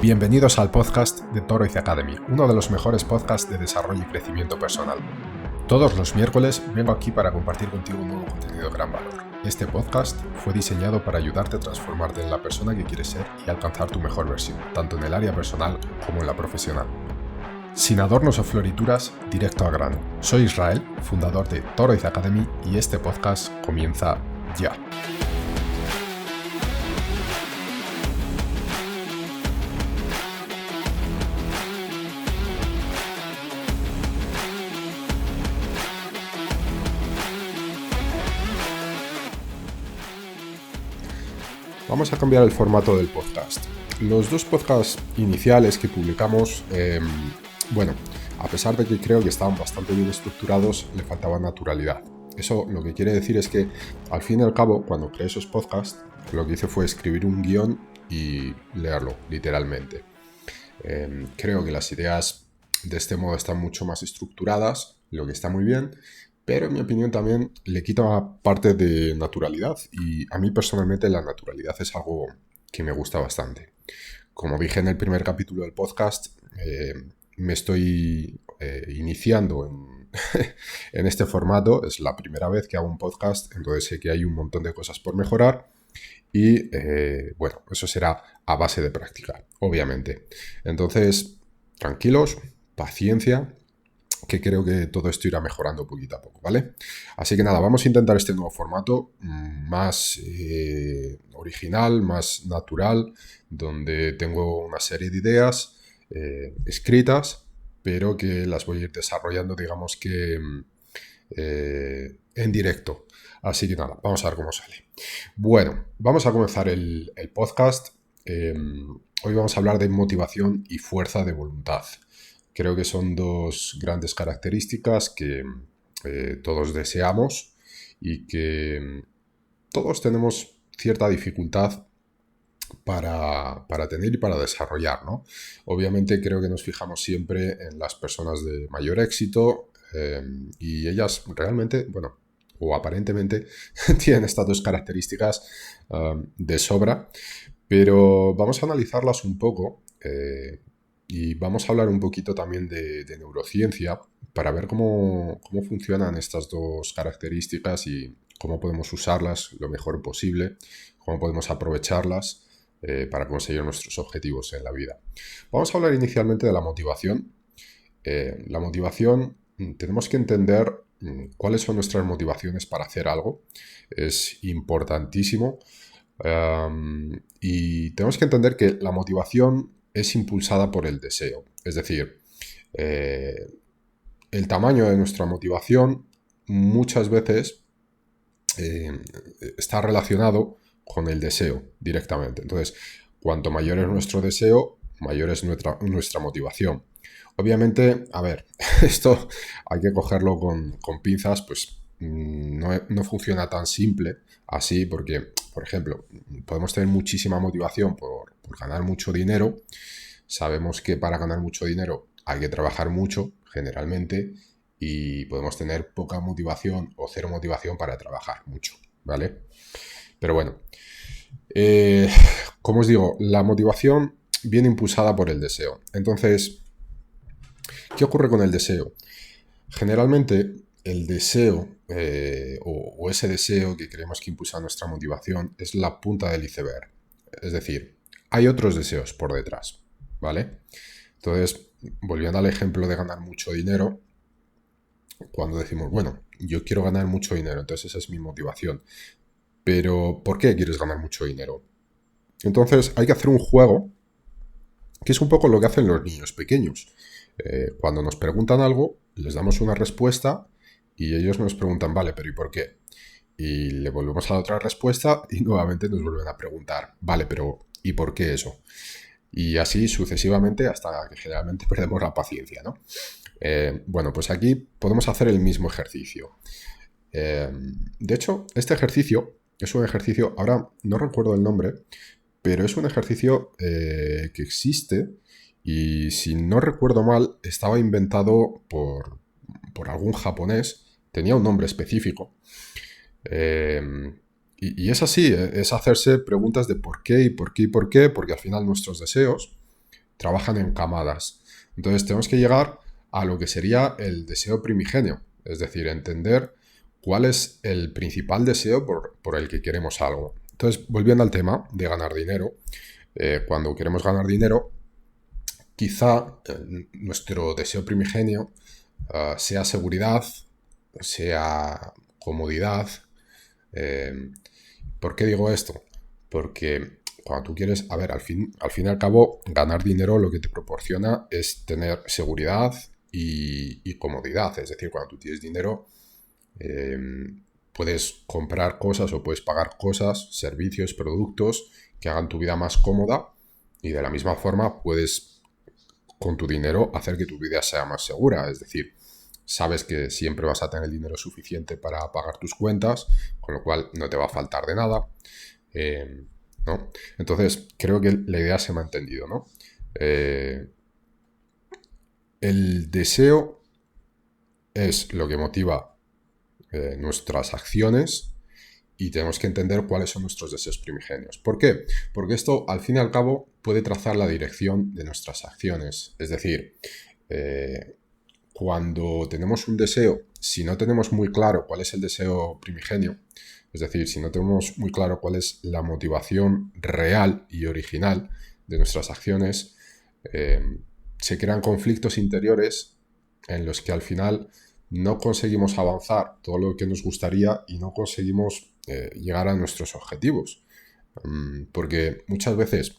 Bienvenidos al podcast de Toroiz Academy, uno de los mejores podcasts de desarrollo y crecimiento personal. Todos los miércoles vengo aquí para compartir contigo un nuevo contenido de gran valor. Este podcast fue diseñado para ayudarte a transformarte en la persona que quieres ser y alcanzar tu mejor versión, tanto en el área personal como en la profesional. Sin adornos o florituras, directo al grano. Soy Israel, fundador de Toroiz Academy, y este podcast comienza ya. Vamos a cambiar el formato del podcast. Los dos podcasts iniciales que publicamos, a pesar de que creo que estaban bastante bien estructurados, le faltaba naturalidad. Eso lo que quiere decir es que, al fin y al cabo, cuando creé esos podcasts, lo que hice fue escribir un guión y leerlo, literalmente. Creo que las ideas de este modo están mucho más estructuradas, lo que está muy bien, pero en mi opinión también le quita parte de naturalidad, y a mí personalmente la naturalidad es algo que me gusta bastante. Como dije en el primer capítulo del podcast, me estoy iniciando en este formato. Es la primera vez que hago un podcast, entonces sé que hay un montón de cosas por mejorar y eso será a base de practicar, obviamente. Entonces, tranquilos, paciencia, que creo que todo esto irá mejorando poquito a poco, ¿vale? Así que nada, vamos a intentar este nuevo formato más original, más natural, donde tengo una serie de ideas escritas, pero que las voy a ir desarrollando, digamos que en directo. Así que nada, vamos a ver cómo sale. Bueno, vamos a comenzar el podcast. Hoy vamos a hablar de motivación y fuerza de voluntad. Creo que son dos grandes características que todos deseamos y que todos tenemos cierta dificultad para tener y para desarrollar, ¿no? Obviamente creo que nos fijamos siempre en las personas de mayor éxito y ellas realmente, o aparentemente tienen estas dos características de sobra, pero vamos a analizarlas un poco. Y vamos a hablar un poquito también de neurociencia para ver cómo funcionan estas dos características y cómo podemos usarlas lo mejor posible, cómo podemos aprovecharlas para conseguir nuestros objetivos en la vida. Vamos a hablar inicialmente de la motivación. La motivación, tenemos que entender cuáles son nuestras motivaciones para hacer algo. Es importantísimo. Y tenemos que entender que la motivación es impulsada por el deseo. Es decir, el tamaño de nuestra motivación muchas veces está relacionado con el deseo directamente. Entonces, cuanto mayor es nuestro deseo, mayor es nuestra motivación. Obviamente, a ver, esto hay que cogerlo con pinzas, pues no funciona tan simple así, porque, por ejemplo, podemos tener muchísima motivación por ganar mucho dinero. Sabemos que para ganar mucho dinero hay que trabajar mucho, generalmente, y podemos tener poca motivación o cero motivación para trabajar mucho, ¿vale? Pero bueno, como os digo, la motivación viene impulsada por el deseo. Entonces, ¿qué ocurre con el deseo? Generalmente, el deseo o ese deseo que creemos que impulsa nuestra motivación es la punta del iceberg. Es decir, hay otros deseos por detrás, ¿vale? Entonces, volviendo al ejemplo de ganar mucho dinero, cuando decimos, bueno, yo quiero ganar mucho dinero, entonces esa es mi motivación. Pero, ¿por qué quieres ganar mucho dinero? Entonces, hay que hacer un juego, que es un poco lo que hacen los niños pequeños. Cuando nos preguntan algo, les damos una respuesta y ellos nos preguntan, vale, pero ¿y por qué? Y le volvemos a la otra respuesta y nuevamente nos vuelven a preguntar, vale, pero ¿y por qué eso? Y así sucesivamente hasta que generalmente perdemos la paciencia, ¿no? Pues aquí podemos hacer el mismo ejercicio. De hecho, este ejercicio es un ejercicio, ahora no recuerdo el nombre, pero es un ejercicio que existe y, si no recuerdo mal, estaba inventado por algún japonés, tenía un nombre específico. Y es así, es hacerse preguntas de por qué y por qué y por qué, porque al final nuestros deseos trabajan en camadas. Entonces tenemos que llegar a lo que sería el deseo primigenio, es decir, entender cuál es el principal deseo por el que queremos algo. Entonces, volviendo al tema de ganar dinero, cuando queremos ganar dinero, quizá nuestro deseo primigenio sea seguridad, sea comodidad. ¿Por qué digo esto? Porque cuando tú quieres, a ver, al fin y al cabo, ganar dinero lo que te proporciona es tener seguridad y comodidad. Es decir, cuando tú tienes dinero, eh, puedes comprar cosas o puedes pagar cosas, servicios, productos que hagan tu vida más cómoda, y de la misma forma puedes con tu dinero hacer que tu vida sea más segura. Es decir, sabes que siempre vas a tener el dinero suficiente para pagar tus cuentas, con lo cual no te va a faltar de nada. ¿No? Entonces, creo que la idea se me ha entendido, ¿no? El deseo es lo que motiva nuestras acciones, y tenemos que entender cuáles son nuestros deseos primigenios. ¿Por qué? Porque esto, al fin y al cabo, puede trazar la dirección de nuestras acciones. Es decir, cuando tenemos un deseo, si no tenemos muy claro cuál es el deseo primigenio, es decir, si no tenemos muy claro cuál es la motivación real y original de nuestras acciones, se crean conflictos interiores en los que al final no conseguimos avanzar todo lo que nos gustaría y no conseguimos llegar a nuestros objetivos. Porque muchas veces,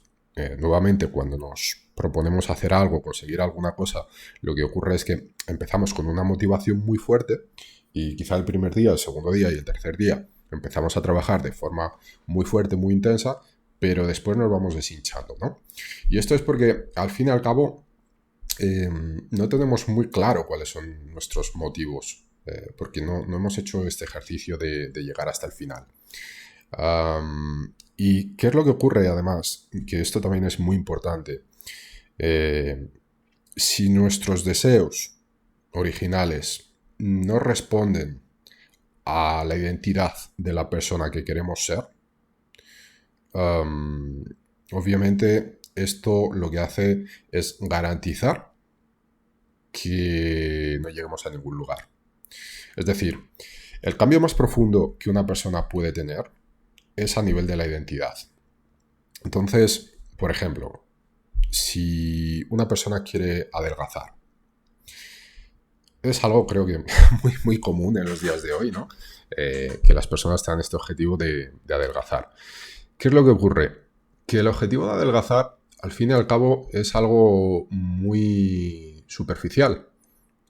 nuevamente, cuando nos proponemos hacer algo, conseguir alguna cosa, lo que ocurre es que empezamos con una motivación muy fuerte, y quizá el primer día, el segundo día y el tercer día empezamos a trabajar de forma muy fuerte, muy intensa, pero después nos vamos deshinchando, ¿no? Y esto es porque, al fin y al cabo, no tenemos muy claro cuáles son nuestros motivos, porque no hemos hecho este ejercicio de llegar hasta el final. ¿Y qué es lo que ocurre además? Que esto también es muy importante. Si nuestros deseos originales no responden a la identidad de la persona que queremos ser, obviamente esto lo que hace es garantizar que no lleguemos a ningún lugar. Es decir, el cambio más profundo que una persona puede tener es a nivel de la identidad. Entonces, por ejemplo, si una persona quiere adelgazar, es algo, creo que muy común en los días de hoy, ¿no? Que las personas tengan este objetivo de adelgazar. ¿Qué es lo que ocurre? Que el objetivo de adelgazar, al fin y al cabo, es algo muy superficial.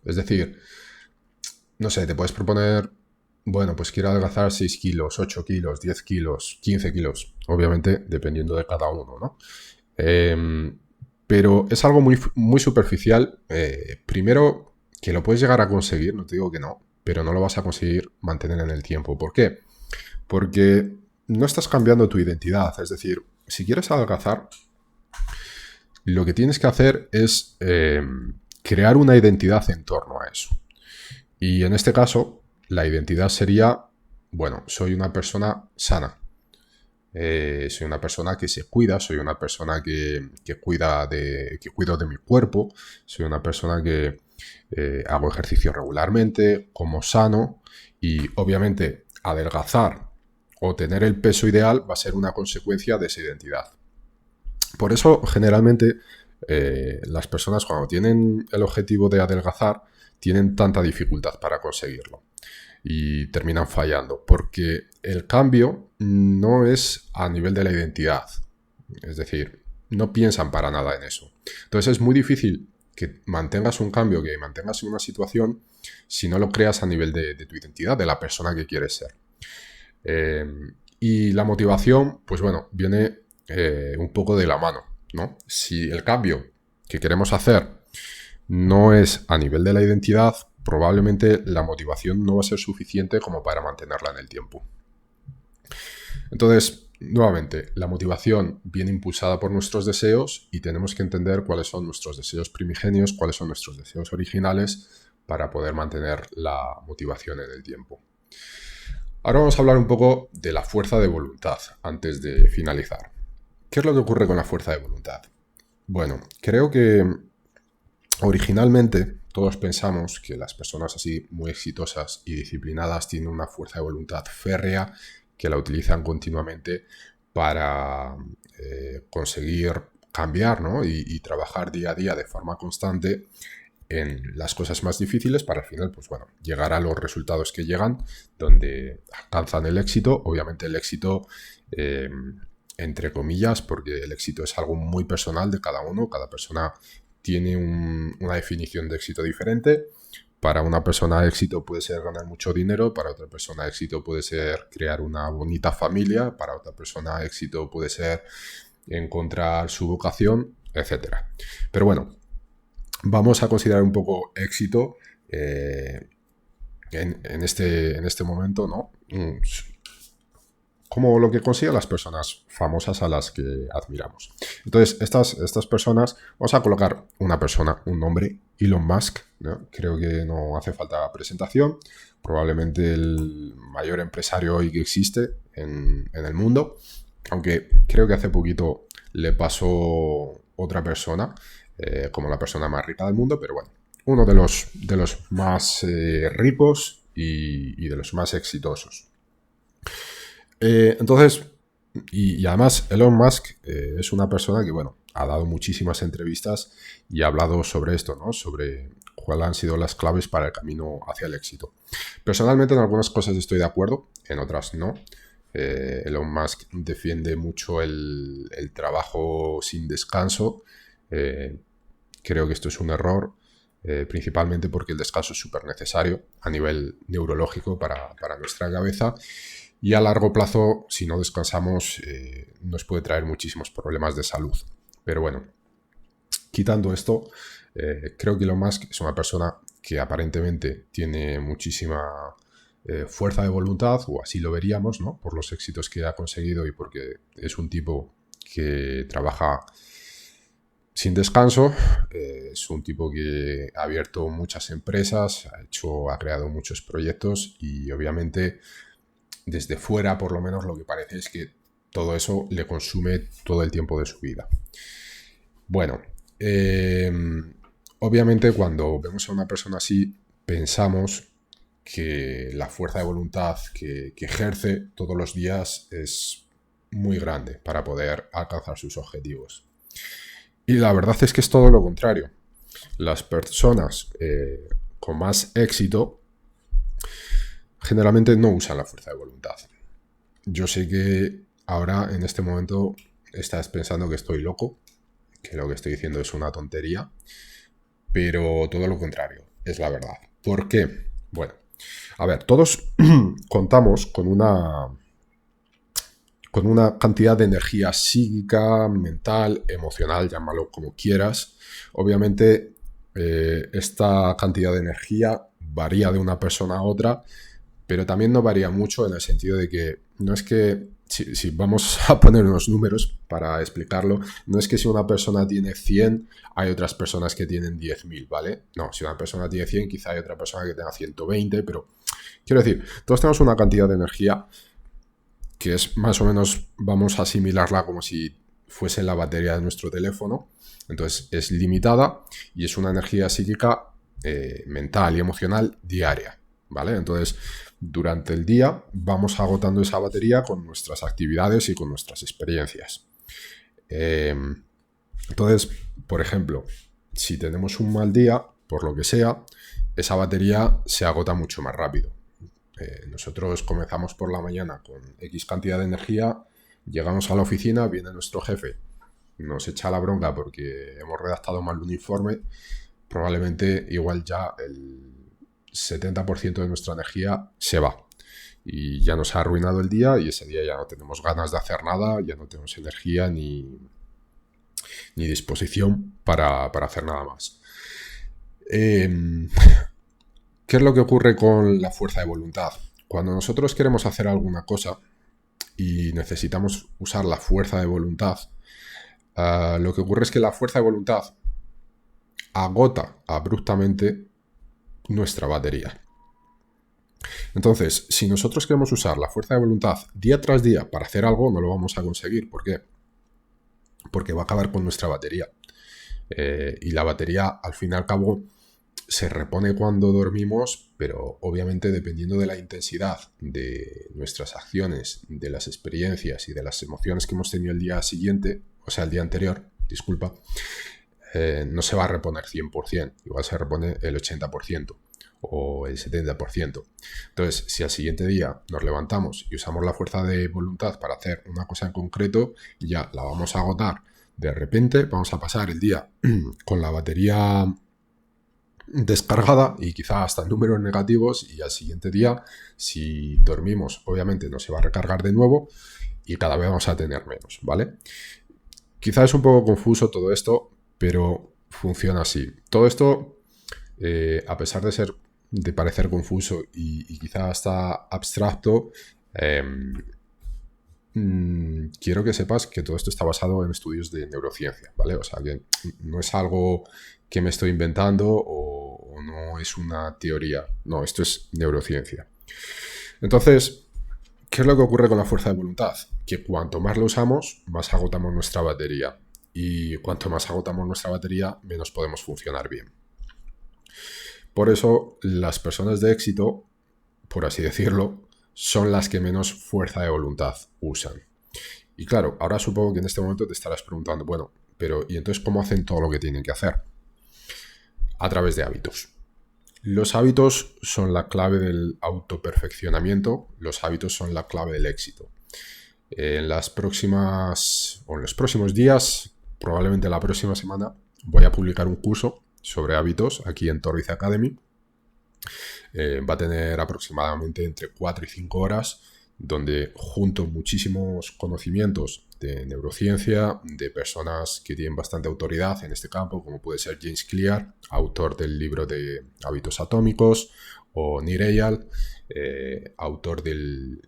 Es decir, no sé, te puedes proponer, bueno, pues quiero adelgazar 6 kilos, 8 kilos, 10 kilos, 15 kilos, obviamente dependiendo de cada uno, ¿no? Pero es algo muy superficial. Primero, que lo puedes llegar a conseguir, no te digo que no, pero no lo vas a conseguir mantener en el tiempo. ¿Por qué? Porque no estás cambiando tu identidad. Es decir, si quieres adelgazar, lo que tienes que hacer es crear una identidad en torno a eso. Y en este caso, la identidad sería, bueno, soy una persona sana. Soy una persona que se cuida, soy una persona que cuido de mi cuerpo, soy una persona que hago ejercicio regularmente, como sano, y obviamente adelgazar o tener el peso ideal va a ser una consecuencia de esa identidad. Por eso, generalmente, las personas cuando tienen el objetivo de adelgazar tienen tanta dificultad para conseguirlo y terminan fallando, porque el cambio no es a nivel de la identidad. Es decir, no piensan para nada en eso. Entonces es muy difícil que mantengas un cambio, que mantengas una situación, si no lo creas a nivel de tu identidad, de la persona que quieres ser. Y la motivación, pues bueno, viene un poco de la mano, ¿no? Si el cambio que queremos hacer no es a nivel de la identidad, probablemente la motivación no va a ser suficiente como para mantenerla en el tiempo. Entonces, nuevamente, la motivación viene impulsada por nuestros deseos, y tenemos que entender cuáles son nuestros deseos primigenios, cuáles son nuestros deseos originales, para poder mantener la motivación en el tiempo. Ahora vamos a hablar un poco de la fuerza de voluntad antes de finalizar. ¿Qué es lo que ocurre con la fuerza de voluntad? Bueno, creo que originalmente todos pensamos que las personas así muy exitosas y disciplinadas tienen una fuerza de voluntad férrea que la utilizan continuamente para conseguir cambiar, ¿no? Y trabajar día a día de forma constante en las cosas más difíciles para al final, pues bueno, llegar a los resultados que llegan, donde alcanzan el éxito. Obviamente el éxito, eh, entre comillas, porque el éxito es algo muy personal de cada uno, cada persona tiene una definición de éxito diferente. Para una persona éxito puede ser ganar mucho dinero, para otra persona éxito puede ser crear una bonita familia, para otra persona éxito puede ser encontrar su vocación, etcétera. Pero bueno, vamos a considerar un poco éxito en este momento, ¿no? Como lo que consiguen las personas famosas a las que admiramos. Entonces, estas personas, vamos a colocar una persona, un nombre, Elon Musk, ¿no? Creo que no hace falta presentación, probablemente el mayor empresario hoy que existe en el mundo, aunque creo que hace poquito le pasó otra persona, como la persona más rica del mundo, pero bueno, uno de los más ricos y de los más exitosos. Entonces, y además Elon Musk es una persona que, bueno, ha dado muchísimas entrevistas y ha hablado sobre esto, ¿no? Sobre cuáles han sido las claves para el camino hacia el éxito. Personalmente en algunas cosas estoy de acuerdo, en otras no. Elon Musk defiende mucho el trabajo sin descanso. Creo que esto es un error, principalmente porque el descanso es súper necesario a nivel neurológico para nuestra cabeza. Y a largo plazo, si no descansamos, nos puede traer muchísimos problemas de salud. Pero bueno, quitando esto, creo que Elon Musk es una persona que aparentemente tiene muchísima fuerza de voluntad, o así lo veríamos, ¿no? Por los éxitos que ha conseguido y porque es un tipo que trabaja sin descanso. Es un tipo que ha abierto muchas empresas, ha creado muchos proyectos y obviamente desde fuera, por lo menos, lo que parece es que todo eso le consume todo el tiempo de su vida. Bueno, obviamente cuando vemos a una persona así, pensamos que la fuerza de voluntad que ejerce todos los días es muy grande para poder alcanzar sus objetivos. Y la verdad es que es todo lo contrario. Las personas con más éxito generalmente no usan la fuerza de voluntad. Yo sé que ahora, en este momento, estás pensando que estoy loco, que lo que estoy diciendo es una tontería, pero todo lo contrario, es la verdad. ¿Por qué? Bueno, a ver, todos contamos con una cantidad de energía psíquica, mental, emocional, llámalo como quieras. Obviamente, esta cantidad de energía varía de una persona a otra, pero también no varía mucho en el sentido de que no es que, si vamos a poner unos números para explicarlo, no es que si una persona tiene 100, hay otras personas que tienen 10.000, ¿vale? No, si una persona tiene 100, quizá hay otra persona que tenga 120, pero quiero decir, todos tenemos una cantidad de energía que es más o menos, vamos a asimilarla como si fuese la batería de nuestro teléfono. Entonces es limitada y es una energía psíquica, mental y emocional diaria, ¿vale? Entonces durante el día vamos agotando esa batería con nuestras actividades y con nuestras experiencias. Entonces, por ejemplo, si tenemos un mal día, por lo que sea, esa batería se agota mucho más rápido. Nosotros comenzamos por la mañana con X cantidad de energía, llegamos a la oficina, viene nuestro jefe, nos echa la bronca porque hemos redactado mal un informe, probablemente igual ya el 70% de nuestra energía se va y ya nos ha arruinado el día y ese día ya no tenemos ganas de hacer nada, ya no tenemos energía ni disposición para hacer nada más. ¿Qué es lo que ocurre con la fuerza de voluntad? Cuando nosotros queremos hacer alguna cosa y necesitamos usar la fuerza de voluntad, lo que ocurre es que la fuerza de voluntad agota abruptamente nuestra batería. Entonces, si nosotros queremos usar la fuerza de voluntad día tras día para hacer algo, no lo vamos a conseguir. ¿Por qué? Porque va a acabar con nuestra batería. Y la batería, al fin y al cabo, se repone cuando dormimos, pero obviamente dependiendo de la intensidad de nuestras acciones, de las experiencias y de las emociones que hemos tenido el día siguiente, o sea, el día anterior, disculpa, no se va a reponer 100%, igual se repone el 80% o el 70%. Entonces, si al siguiente día nos levantamos y usamos la fuerza de voluntad para hacer una cosa en concreto, ya la vamos a agotar. De repente vamos a pasar el día con la batería descargada y quizá hasta en números negativos, y al siguiente día, si dormimos, obviamente no se va a recargar de nuevo y cada vez vamos a tener menos, ¿vale? Quizá es un poco confuso todo esto, pero funciona así. Todo esto, a pesar de parecer confuso y quizá hasta abstracto, quiero que sepas que todo esto está basado en estudios de neurociencia, ¿vale? O sea, que no es algo que me estoy inventando o no es una teoría. No, esto es neurociencia. Entonces, ¿qué es lo que ocurre con la fuerza de voluntad? Que cuanto más la usamos, más agotamos nuestra batería. Y cuanto más agotamos nuestra batería, menos podemos funcionar bien. Por eso, las personas de éxito, por así decirlo, son las que menos fuerza de voluntad usan. Y claro, ahora supongo que en este momento te estarás preguntando, bueno, pero ¿y entonces cómo hacen todo lo que tienen que hacer? A través de hábitos. Los hábitos son la clave del autoperfeccionamiento, los hábitos son la clave del éxito. En los próximos días, probablemente la próxima semana, voy a publicar un curso sobre hábitos aquí en Torriz Academy. Va a tener aproximadamente entre 4 y 5 horas, donde junto muchísimos conocimientos de neurociencia, de personas que tienen bastante autoridad en este campo, como puede ser James Clear, autor del libro de Hábitos Atómicos, o Nir Eyal, autor del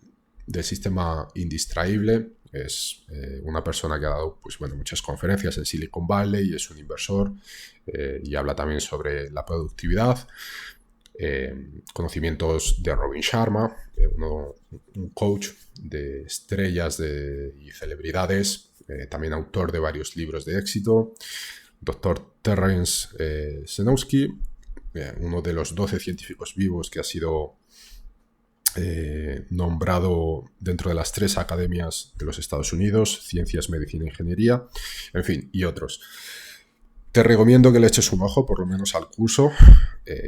sistema indistraíble. Es una persona que ha dado muchas conferencias en Silicon Valley y es un inversor, y habla también sobre la productividad. Conocimientos de Robin Sharma, un coach de estrellas y celebridades, también autor de varios libros de éxito. Dr. Terence Senowski, uno de los 12 científicos vivos que ha sido nombrado dentro de las 3 academias de los Estados Unidos, Ciencias, Medicina e Ingeniería, en fin, y otros. Te recomiendo que le eches un ojo, por lo menos al curso,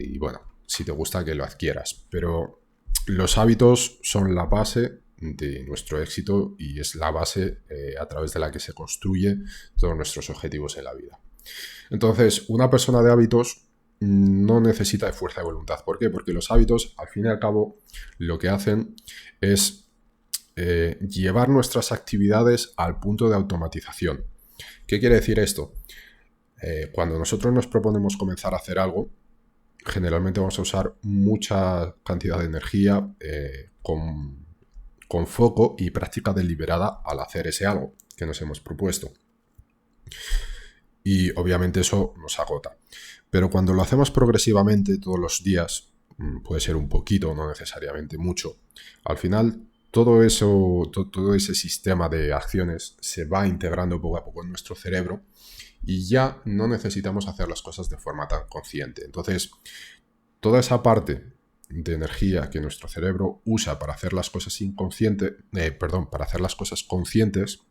y bueno, si te gusta, que lo adquieras. Pero los hábitos son la base de nuestro éxito y es la base a través de la que se construye todos nuestros objetivos en la vida. Entonces, una persona de hábitos no necesita de fuerza de voluntad. ¿Por qué? Porque los hábitos, al fin y al cabo, lo que hacen es llevar nuestras actividades al punto de automatización. ¿Qué quiere decir esto? Cuando nosotros nos proponemos comenzar a hacer algo, generalmente vamos a usar mucha cantidad de energía con foco y práctica deliberada al hacer ese algo que nos hemos propuesto. Y obviamente eso nos agota. Pero cuando lo hacemos progresivamente todos los días, puede ser un poquito, no necesariamente mucho, al final todo ese sistema de acciones se va integrando poco a poco en nuestro cerebro y ya no necesitamos hacer las cosas de forma tan consciente. Entonces, toda esa parte de energía que nuestro cerebro usa para hacer las cosas para hacer las cosas conscientes,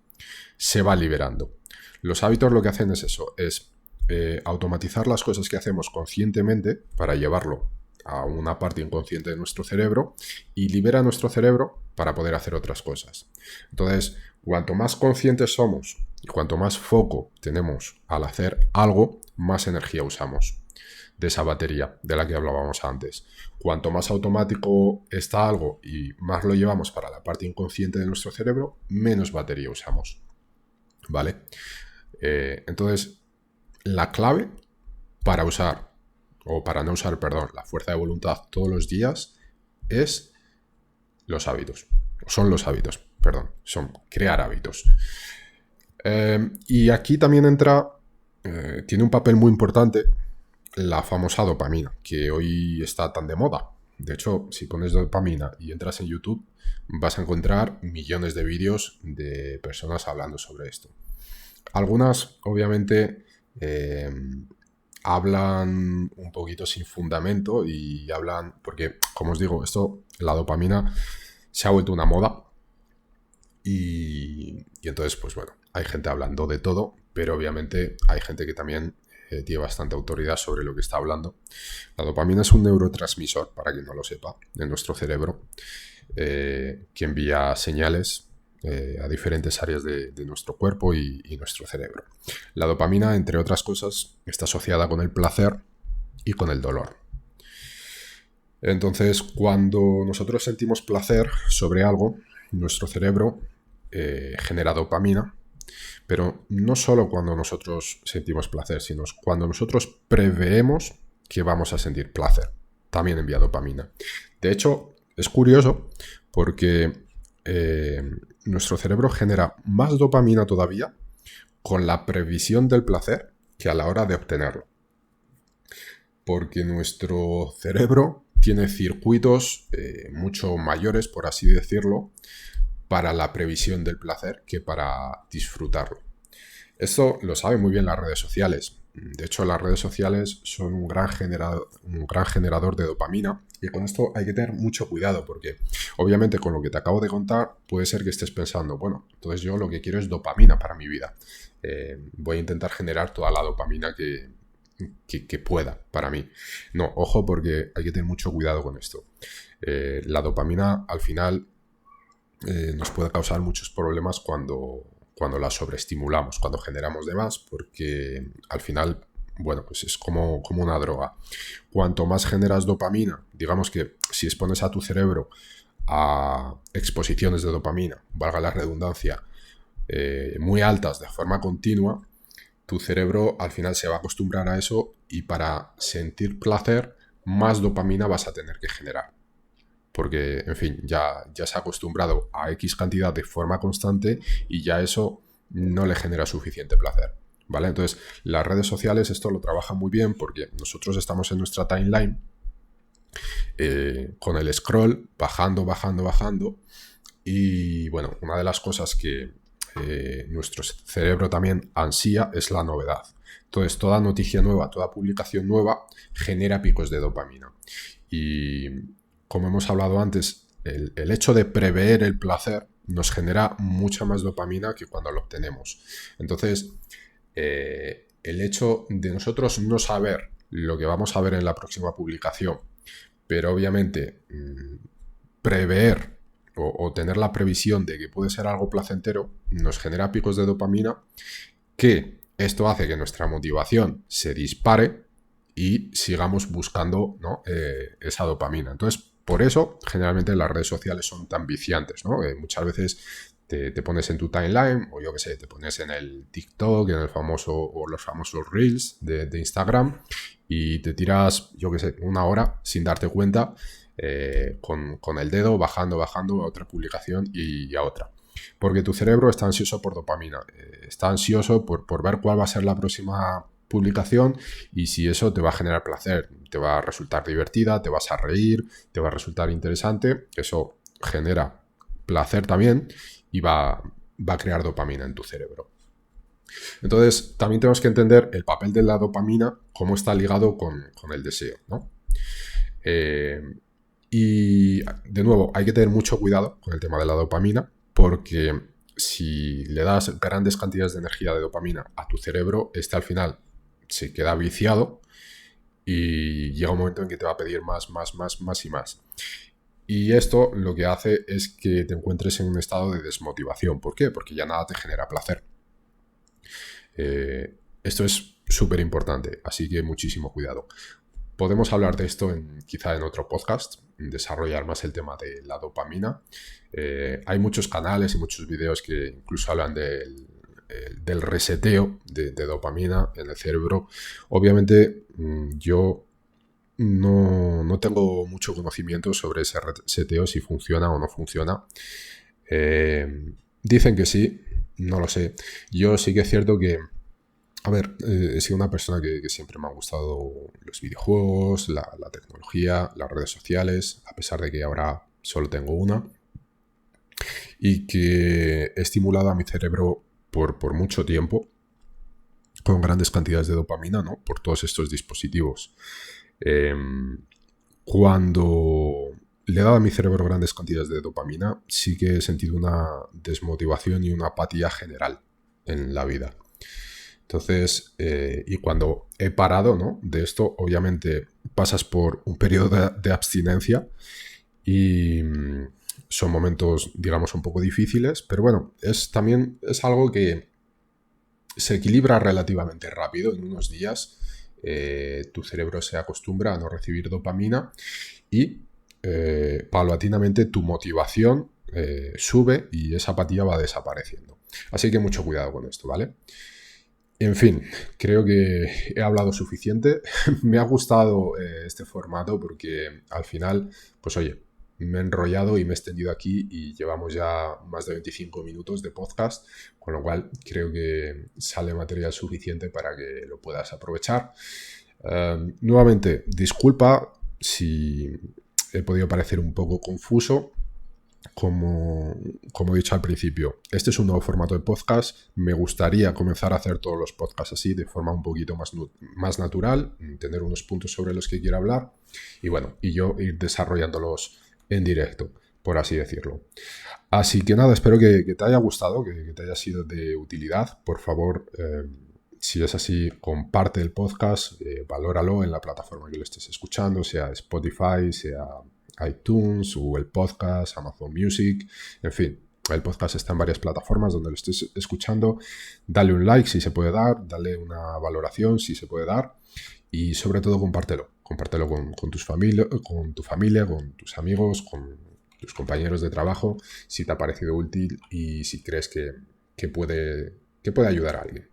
se va liberando. Los hábitos lo que hacen es eso, es automatizar las cosas que hacemos conscientemente para llevarlo a una parte inconsciente de nuestro cerebro y libera nuestro cerebro para poder hacer otras cosas. Entonces, cuanto más conscientes somos y cuanto más foco tenemos al hacer algo, más energía usamos de esa batería de la que hablábamos antes. Cuanto más automático está algo y más lo llevamos para la parte inconsciente de nuestro cerebro, menos batería usamos. ¿Vale? Entonces, la clave para usar, o para no usar, perdón, la fuerza de voluntad todos los días es los hábitos. Son los hábitos, perdón, son crear hábitos. Y aquí también tiene un papel muy importante la famosa dopamina, que hoy está tan de moda. De hecho, si pones dopamina y entras en YouTube, vas a encontrar millones de vídeos de personas hablando sobre esto. Algunas, obviamente, eh, hablan un poquito sin fundamento y hablan, porque como os digo, la dopamina se ha vuelto una moda y entonces, pues bueno, hay gente hablando de todo, pero obviamente hay gente que también tiene bastante autoridad sobre lo que está hablando. La dopamina es un neurotransmisor, para quien no lo sepa, en nuestro cerebro, que envía señales a diferentes áreas de nuestro cuerpo y nuestro cerebro. La dopamina, entre otras cosas, está asociada con el placer y con el dolor. Entonces, cuando nosotros sentimos placer sobre algo, nuestro cerebro genera dopamina, pero no solo cuando nosotros sentimos placer, sino cuando nosotros preveemos que vamos a sentir placer, también envía dopamina. De hecho, es curioso porque nuestro cerebro genera más dopamina todavía con la previsión del placer que a la hora de obtenerlo. Porque nuestro cerebro tiene circuitos mucho mayores, por así decirlo, para la previsión del placer que para disfrutarlo. Esto lo saben muy bien las redes sociales. De hecho, las redes sociales son un gran generador de dopamina y con esto hay que tener mucho cuidado porque obviamente con lo que te acabo de contar puede ser que estés pensando, bueno, entonces yo lo que quiero es dopamina para mi vida. Voy a intentar generar toda la dopamina que pueda para mí. No, ojo porque hay que tener mucho cuidado con esto. La dopamina al final nos puede causar muchos problemas cuando la sobreestimulamos, cuando generamos de más, porque al final, bueno, pues es como una droga. Cuanto más generas dopamina, digamos que si expones a tu cerebro a exposiciones de dopamina, valga la redundancia, muy altas de forma continua, tu cerebro al final se va a acostumbrar a eso y para sentir placer, más dopamina vas a tener que generar. Porque, en fin, ya se ha acostumbrado a X cantidad de forma constante y ya eso no le genera suficiente placer, ¿vale? Entonces, las redes sociales esto lo trabajan muy bien porque nosotros estamos en nuestra timeline con el scroll bajando y, bueno, una de las cosas que nuestro cerebro también ansía es la novedad. Entonces, toda noticia nueva, toda publicación nueva genera picos de dopamina. Y como hemos hablado antes, el hecho de prever el placer nos genera mucha más dopamina que cuando lo obtenemos. Entonces, el hecho de nosotros no saber lo que vamos a ver en la próxima publicación, pero obviamente prever o tener la previsión de que puede ser algo placentero, nos genera picos de dopamina que esto hace que nuestra motivación se dispare y sigamos buscando, ¿no? Esa dopamina. Entonces, por eso, generalmente las redes sociales son tan viciantes, ¿no? Muchas veces te pones en tu timeline, o yo qué sé, te pones en el TikTok, en el famoso, o los famosos Reels de Instagram, y te tiras, yo qué sé, una hora sin darte cuenta, con el dedo bajando a otra publicación y a otra. Porque tu cerebro está ansioso por dopamina, está ansioso por ver cuál va a ser la próxima publicación y si eso te va a generar placer, te va a resultar divertida, te vas a reír, te va a resultar interesante, eso genera placer también y va a crear dopamina en tu cerebro. Entonces, también tenemos que entender el papel de la dopamina, cómo está ligado con el deseo, ¿no? Y de nuevo, hay que tener mucho cuidado con el tema de la dopamina, porque si le das grandes cantidades de energía de dopamina a tu cerebro, este al final se queda viciado y llega un momento en que te va a pedir más y más. Y esto lo que hace es que te encuentres en un estado de desmotivación. ¿Por qué? Porque ya nada te genera placer. Esto es súper importante, así que muchísimo cuidado. Podemos hablar de esto quizá en otro podcast, desarrollar más el tema de la dopamina. Hay muchos canales y muchos vídeos que incluso hablan del reseteo de dopamina en el cerebro. Obviamente yo no tengo mucho conocimiento sobre ese reseteo, si funciona o no funciona. Dicen que sí, no lo sé. Yo sí que es cierto que, a ver, he sido una persona que siempre me han gustado los videojuegos, la tecnología, las redes sociales, a pesar de que ahora solo tengo una, y que he estimulado a mi cerebro por mucho tiempo con grandes cantidades de dopamina, ¿no? Por todos estos dispositivos. Cuando le he dado a mi cerebro grandes cantidades de dopamina, sí que he sentido una desmotivación y una apatía general en la vida. Entonces, y cuando he parado, ¿no?, de esto, obviamente pasas por un periodo de abstinencia y son momentos, digamos, un poco difíciles, pero bueno, también es algo que se equilibra relativamente rápido. En unos días tu cerebro se acostumbra a no recibir dopamina y paulatinamente tu motivación sube y esa apatía va desapareciendo. Así que mucho cuidado con esto, ¿vale? En fin, creo que he hablado suficiente. Me ha gustado este formato porque al final, pues oye, me he enrollado y me he extendido aquí y llevamos ya más de 25 minutos de podcast, con lo cual creo que sale material suficiente para que lo puedas aprovechar. Nuevamente, disculpa si he podido parecer un poco confuso. Como he dicho al principio, este es un nuevo formato de podcast. Me gustaría comenzar a hacer todos los podcasts así, de forma un poquito más natural, tener unos puntos sobre los que quiero hablar y bueno, y yo ir desarrollándolos en directo, por así decirlo. Así que nada, espero que te haya gustado, que te haya sido de utilidad. Por favor, si es así, comparte el podcast, valóralo en la plataforma que lo estés escuchando, sea Spotify, sea iTunes, Google Podcast, Amazon Music, en fin, el podcast está en varias plataformas donde lo estés escuchando. Dale un like si se puede dar, dale una valoración si se puede dar y sobre todo compártelo con tu familia, con tus amigos, con tus compañeros de trabajo, si te ha parecido útil y si crees que puede ayudar a alguien.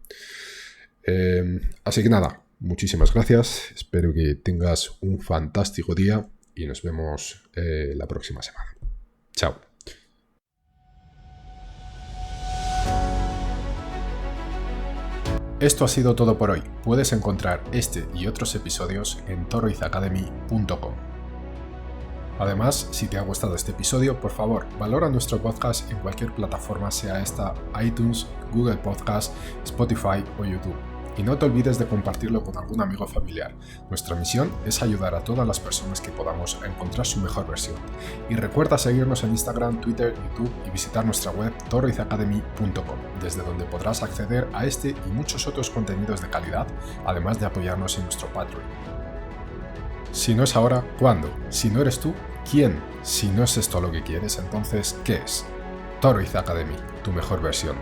Así que nada, muchísimas gracias, espero que tengas un fantástico día y nos vemos la próxima semana. Chao. Esto ha sido todo por hoy. Puedes encontrar este y otros episodios en toroizacademy.com. Además, si te ha gustado este episodio, por favor, valora nuestro podcast en cualquier plataforma, sea esta iTunes, Google Podcast, Spotify o YouTube. Y no te olvides de compartirlo con algún amigo familiar. Nuestra misión es ayudar a todas las personas que podamos a encontrar su mejor versión. Y recuerda seguirnos en Instagram, Twitter, YouTube y visitar nuestra web toroizacademy.com, desde donde podrás acceder a este y muchos otros contenidos de calidad, además de apoyarnos en nuestro Patreon. Si no es ahora, ¿cuándo? Si no eres tú, ¿quién? Si no es esto lo que quieres, entonces, ¿qué es? Toroiz Academy, tu mejor versión.